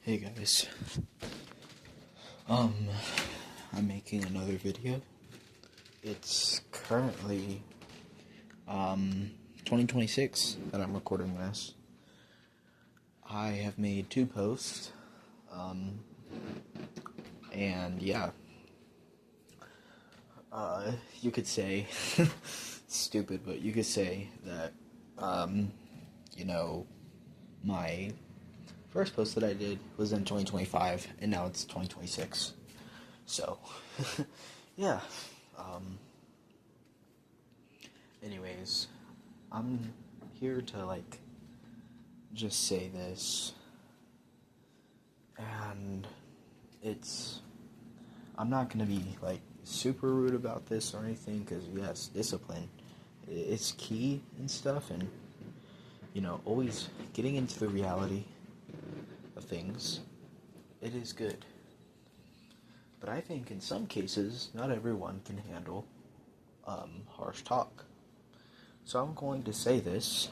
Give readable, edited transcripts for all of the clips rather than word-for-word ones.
Hey guys, I'm making another video. It's currently, 2026 that I'm recording this. I have made 2 posts, and yeah, you could say, stupid, but you could say that, my first post that I did was in 2025, and now it's 2026. So, yeah. Anyways, I'm here to, just say this. And I'm not gonna be, super rude about this or anything, because, yes, discipline, it's key and stuff, and, always getting into the reality of things, it is good. But I think in some cases, not everyone can handle harsh talk. So I'm going to say this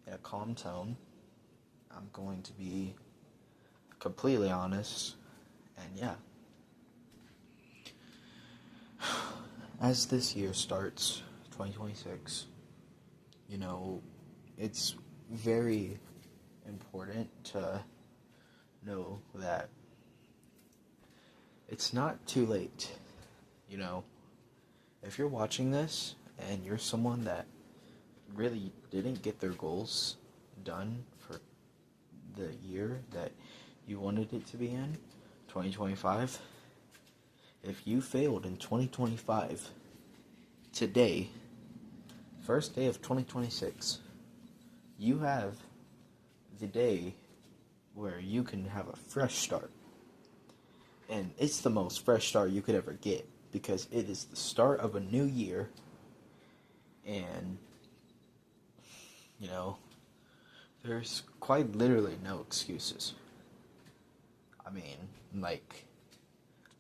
in a calm tone. I'm going to be completely honest. And yeah. As this year starts, 2026, it's very important to know that it's not too late. If you're watching this and you're someone that really didn't get their goals done for the year that you wanted it to be in, 2025, if you failed in 2025, today, first day of 2026, you have the day where you can have a fresh start. And it's the most fresh start you could ever get, because it is the start of a new year, and, there's quite literally no excuses. I mean,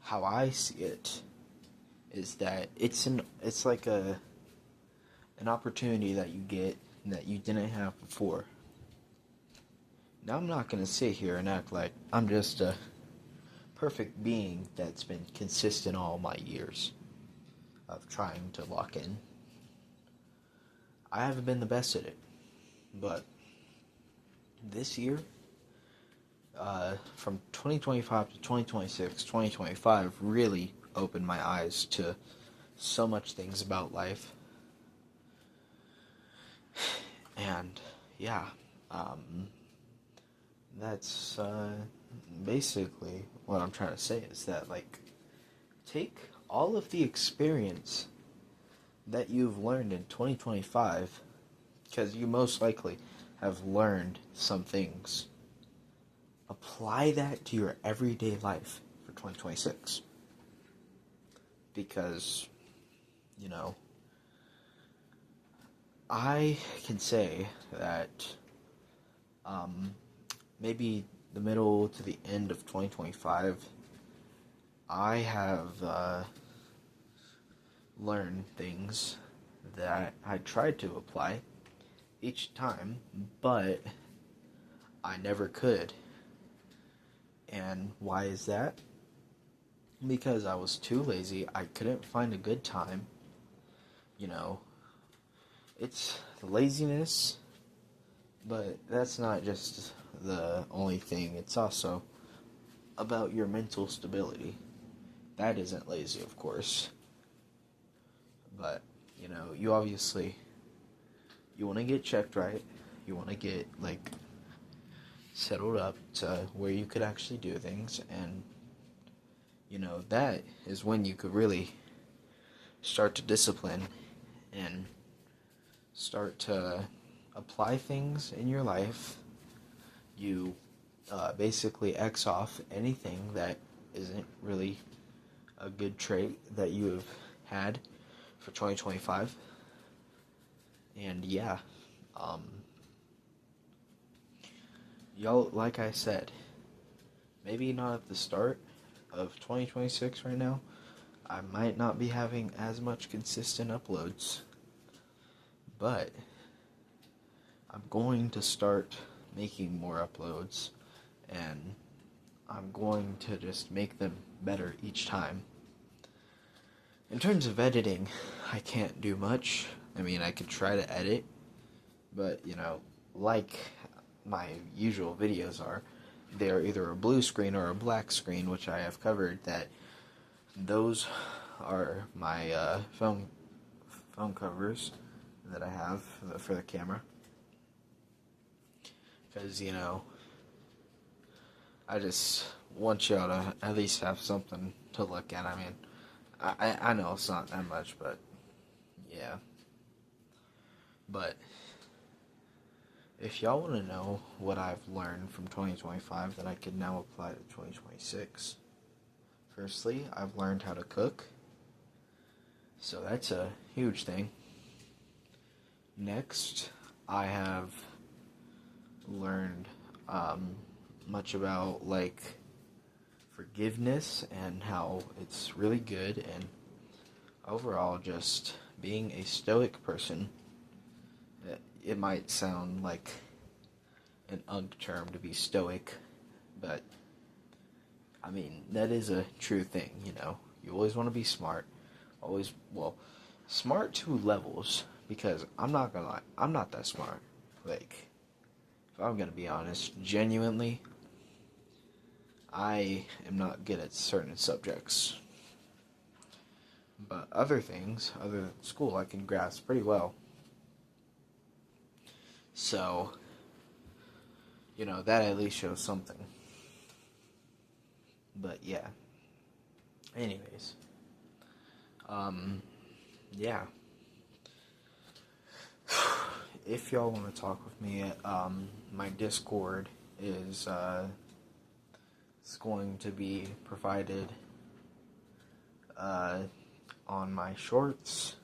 how I see it is that it's like an opportunity that you get that you didn't have before. Now, I'm not gonna sit here and act like I'm just a perfect being that's been consistent all my years of trying to lock in. I haven't been the best at it, but this year, from 2025 to 2026, 2025 really opened my eyes to so much things about life. And yeah, that's basically what I'm trying to say, is that, take all of the experience that you've learned in 2025, because you most likely have learned some things. Apply that to your everyday life for 2026. Because, I can say that maybe the middle to the end of 2025, I have learned things that I tried to apply each time, but I never could. And why is that? Because I was too lazy. I couldn't find a good time. It's laziness, but that's not just the only thing. It's also about your mental stability. That isn't lazy, of course. But, you obviously, you want to get checked right. You want to get, settled up to where you could actually do things. And, that is when you could really start to discipline and start to apply things in your life. You basically X off anything that isn't really a good trait that you have had for 2025. And yeah, y'all, like I said, maybe not at the start of 2026 right now. I might not be having as much consistent uploads, but I'm going to start making more uploads, and I'm going to just make them better each time. In terms of editing, I can't do much. I mean, I could try to edit, but, like my usual videos are, they're either a blue screen or a black screen, which I have covered that those are my phone covers that I have for the camera. Because, I just want y'all to at least have something to look at. I mean, I know it's not that much, but yeah. But if y'all want to know what I've learned from 2025 that I can now apply to 2026, firstly, I've learned how to cook. So that's a huge thing. Next, I have learned much about forgiveness and how it's really good, and overall just being a stoic person. It might sound like an UNC term to be stoic, but I mean, that is a true thing, You always want to be smart. Smart to levels, because I'm not gonna lie, I'm not that smart. If I'm gonna be honest, genuinely, I am not good at certain subjects. But other things, other than school, I can grasp pretty well. So, that at least shows something. But yeah. Anyways. Yeah. If y'all want to talk with me, my Discord is, it's going to be provided, on my shorts.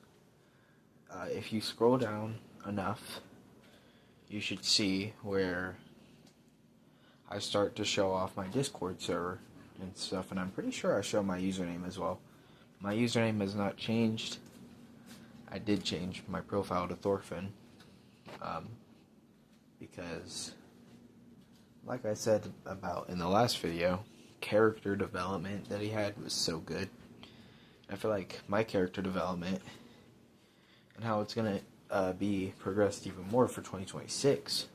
If you scroll down enough, you should see where I start to show off my Discord server and stuff, and I'm pretty sure I show my username as well. My username has not changed. I did change my profile to Thorfinn, because, like I said about in the last video, character development that he had was so good. I feel like my character development and how it's going to be progressed even more for 2026,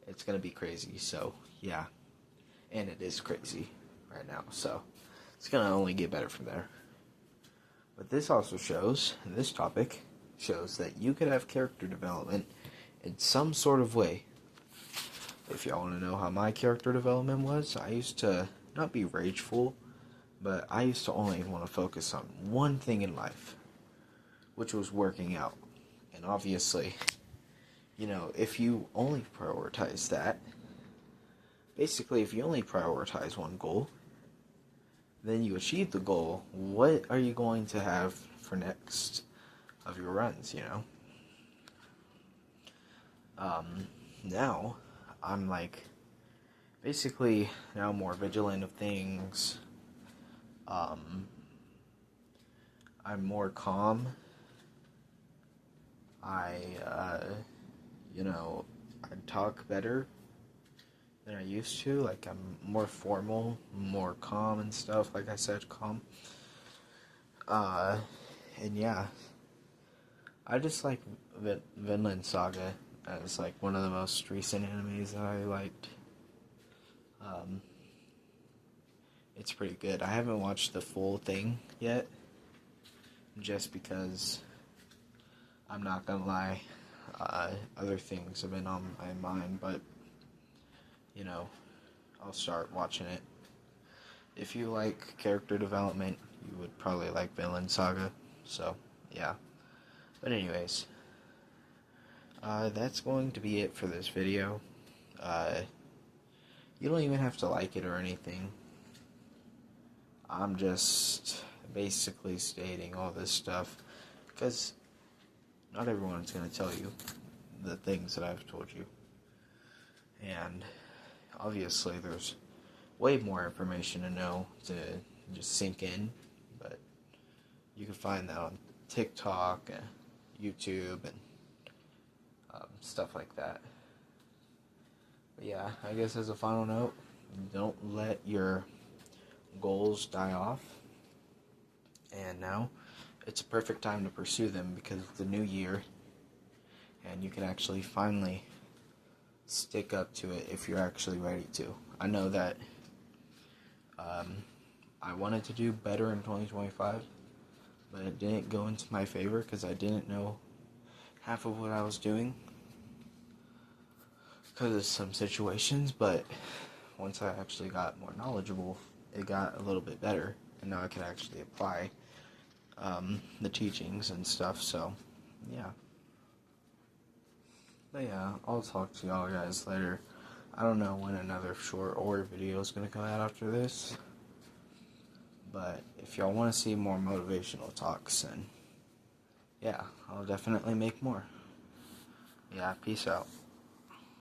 it's going to be crazy. So, yeah. And it is crazy right now. So, it's going to only get better from there. But this also shows, and this topic shows, that you could have character development in some sort of way. If y'all want to know how my character development was, I used to not be rageful, but I used to only want to focus on one thing in life, which was working out. And obviously, if you only prioritize that, basically if you only prioritize one goal, then you achieve the goal. What are you going to have for next of your runs, Now, I'm basically now more vigilant of things. I'm more calm. I talk better than I used to. I'm more formal, more calm and stuff. Like I said, calm. And yeah, I just like Vinland Saga as one of the most recent animes that I liked. It's pretty good. I haven't watched the full thing yet, just because, I'm not gonna lie, other things have been on my mind, but, I'll start watching it. If you like character development, you would probably like Vinland Saga, so, yeah. But anyways, that's going to be it for this video. You don't even have to like it or anything. I'm just basically stating all this stuff because not everyone's going to tell you the things that I've told you. And obviously there's way more information to know to just sink in, but you can find that on TikTok and YouTube and stuff like that. But yeah, I guess as a final note, Don't let your goals die off. And now it's a perfect time to pursue them because it's the new year, and you can actually finally stick up to it if you're actually ready to. I know that I wanted to do better in 2025, but it didn't go into my favor because I didn't know half of what I was doing because of some situations. But once I actually got more knowledgeable, it got a little bit better, and now I can actually apply the teachings and stuff. So yeah. But yeah, I'll talk to y'all guys later. I don't know when another short or video is going to come out after this. But if y'all want to see more motivational talks, then yeah, I'll definitely make more. Yeah, peace out.